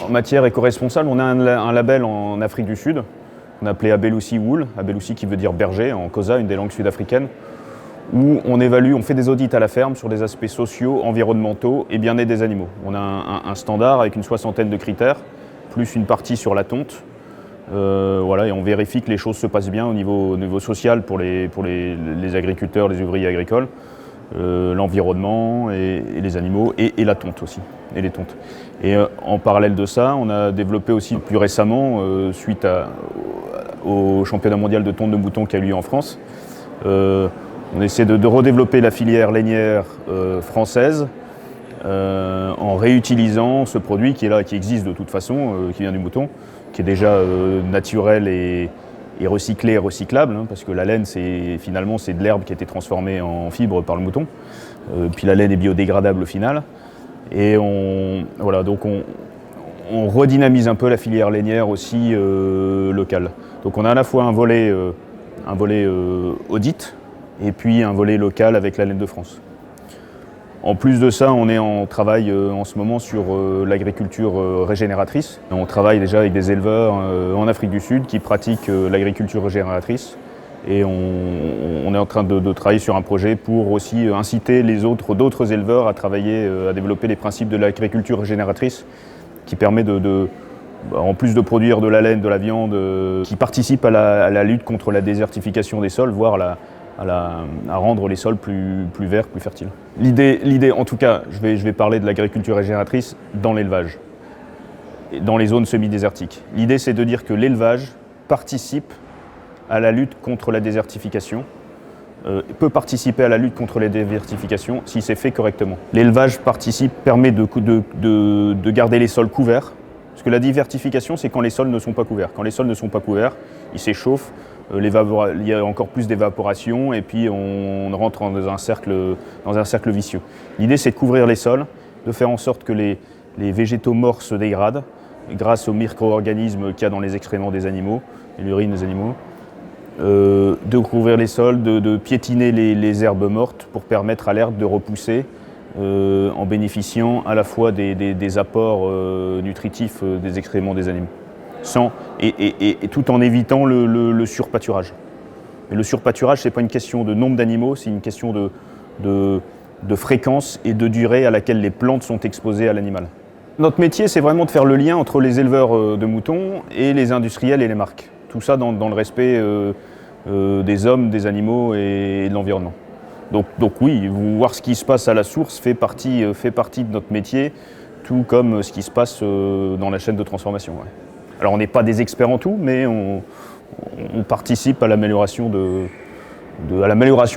En matière éco-responsable, on a un label en Afrique du Sud, qu'on a appelé Abeloussi Wool, Abeloussi qui veut dire berger en Xhosa, une des langues sud-africaines, où on évalue, on fait des audits à la ferme sur des aspects sociaux, environnementaux et bien-être des animaux. On a un standard avec une 60aine de critères, plus une partie sur la tonte. Voilà, et on vérifie que les choses se passent bien au niveau social pour les agriculteurs, les ouvriers agricoles, l'environnement et les animaux et la tonte aussi, et les tontes. Et en parallèle de ça, on a développé aussi plus récemment, suite au championnat mondial de tonte de mouton qui a eu lieu en France, on essaie de redévelopper la filière lainière française en réutilisant ce produit qui est là, qui existe de toute façon, qui vient du mouton, qui est déjà naturel et recyclé et recyclable, hein, parce que la laine, finalement, c'est de l'herbe qui a été transformée en fibre par le mouton. Puis la laine est biodégradable au final. Et voilà, donc on redynamise un peu la filière lainière aussi locale. Donc on a à la fois un volet audit et puis un volet local avec la laine de France. En plus de ça, on est en travail en ce moment sur l'agriculture régénératrice. On travaille déjà avec des éleveurs en Afrique du Sud qui pratiquent l'agriculture régénératrice. Et on est en train de travailler sur un projet pour aussi inciter d'autres éleveurs à travailler, à développer les principes de l'agriculture régénératrice qui permet en plus de produire de la laine, de la viande, qui participe à la lutte contre la désertification des sols, voire à rendre les sols plus verts, plus fertiles. L'idée, en tout cas, je vais parler de l'agriculture régénératrice dans l'élevage, dans les zones semi-désertiques. L'idée, c'est de dire que l'élevage participe à la lutte contre la désertification, peut participer à la lutte contre la désertification si c'est fait correctement. L'élevage permet de garder les sols couverts, parce que la désertification, c'est quand les sols ne sont pas couverts. Quand les sols ne sont pas couverts, ils s'échauffent, il y a encore plus d'évaporation et puis on rentre dans un cercle vicieux. L'idée, c'est de couvrir les sols, de faire en sorte que les végétaux morts se dégradent grâce aux micro-organismes qu'il y a dans les excréments des animaux, et l'urine des animaux, de couvrir les sols, de piétiner les herbes mortes pour permettre à l'herbe de repousser en bénéficiant à la fois des apports nutritifs des excréments des animaux. Et tout en évitant le surpâturage. Mais le surpâturage, ce n'est pas une question de nombre d'animaux, c'est une question de fréquence et de durée à laquelle les plantes sont exposées à l'animal. Notre métier, c'est vraiment de faire le lien entre les éleveurs de moutons et les industriels et les marques. Tout ça dans le respect des hommes, des animaux et de l'environnement. Donc oui, voir ce qui se passe à la source fait partie de notre métier, tout comme ce qui se passe dans la chaîne de transformation. Ouais. Alors on n'est pas des experts en tout, mais on participe à l'amélioration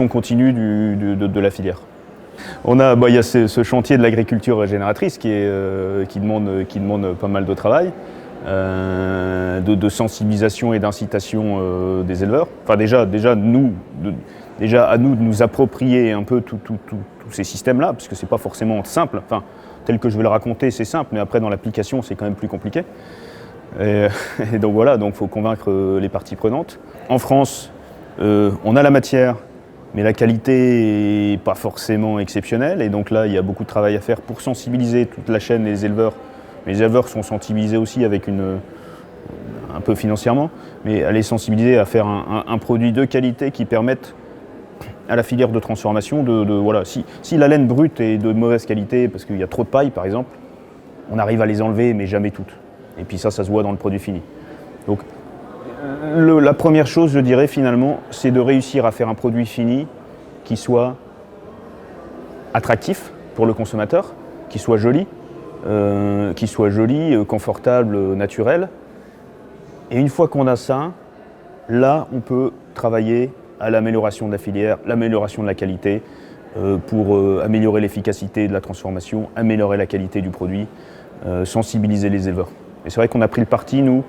continue de la filière. Il y a ce chantier de l'agriculture régénératrice qui demande pas mal de travail, de sensibilisation et d'incitation des éleveurs. Enfin déjà à nous de nous approprier un peu tous ces systèmes-là, parce que c'est pas forcément simple. Enfin, tel que je vais le raconter, c'est simple, mais après dans l'application, c'est quand même plus compliqué. Et donc voilà, il faut convaincre les parties prenantes. En France, on a la matière, mais la qualité n'est pas forcément exceptionnelle. Et donc là, il y a beaucoup de travail à faire pour sensibiliser toute la chaîne des éleveurs. Mais les éleveurs sont sensibilisés aussi avec un peu financièrement, mais à les sensibiliser à faire un produit de qualité qui permette à la filière de transformation voilà. Si la laine brute est de mauvaise qualité, parce qu'il y a trop de paille par exemple, on arrive à les enlever, mais jamais toutes. Et puis ça se voit dans le produit fini. Donc la première chose, je dirais finalement, c'est de réussir à faire un produit fini qui soit attractif pour le consommateur, qui soit joli, confortable, naturel. Et une fois qu'on a ça, là, on peut travailler à l'amélioration de la filière, l'amélioration de la qualité, pour améliorer l'efficacité de la transformation, améliorer la qualité du produit, sensibiliser les éleveurs. Et c'est vrai qu'on a pris le parti, nous,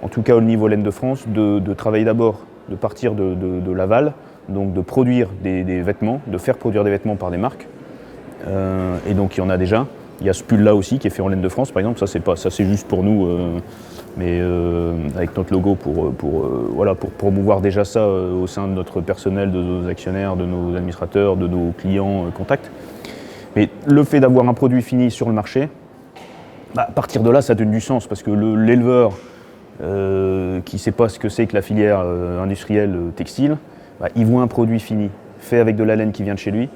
en tout cas au niveau laine de France, de travailler d'abord, de partir de l'aval, donc de produire des vêtements, de faire produire des vêtements par des marques. Et donc il y en a déjà. Il y a ce pull-là aussi qui est fait en laine de France, par exemple. Ça c'est juste pour nous, mais avec notre logo pour promouvoir déjà ça au sein de notre personnel, de nos actionnaires, de nos administrateurs, de nos clients contacts. Mais le fait d'avoir un produit fini sur le marché, À partir de là, ça donne du sens, parce que l'éleveur qui ne sait pas ce que c'est que la filière industrielle textile, il voit un produit fini, fait avec de la laine qui vient de chez lui.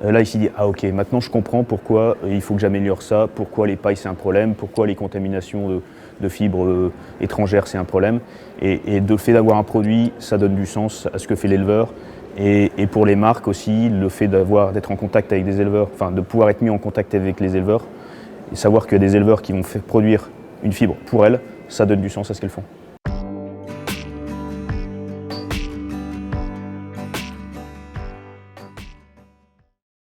Là, il s'est dit, ah ok, maintenant je comprends pourquoi il faut que j'améliore ça, pourquoi les pailles c'est un problème, pourquoi les contaminations de fibres étrangères c'est un problème. Et de fait d'avoir un produit, ça donne du sens à ce que fait l'éleveur. Et pour les marques aussi, le fait d'être en contact avec des éleveurs, enfin de pouvoir être mis en contact avec les éleveurs, et savoir qu'il y a des éleveurs qui vont produire une fibre pour elles, ça donne du sens à ce qu'elles font.